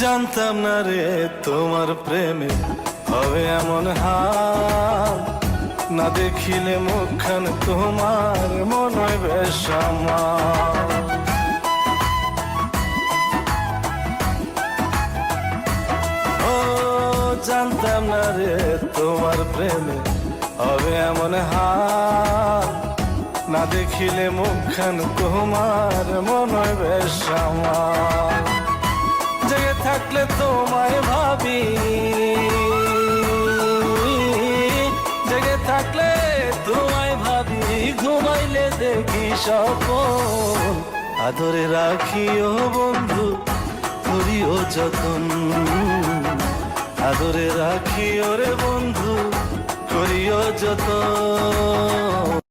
জানতাম না রে তোমার প্রেমে হবে এমন হাল, না দেখিলে মুখখান তোমার মনে হয় বেশ আমার। ও জানতাম না রে তোমার প্রেমে হবে এমন হাল, না দেখিলে মুখখান তোমার মনে হয় বেশ আমার। জেগে থাকলে তোমায় ভাবি, জেগে থাকলে তোমায় ভাবি, ঘুমাইলে দেখি স্বপন। আদরে রাখিও বন্ধু, করিও যতন, আদরে রাখিও রে বন্ধু, করিও যতন।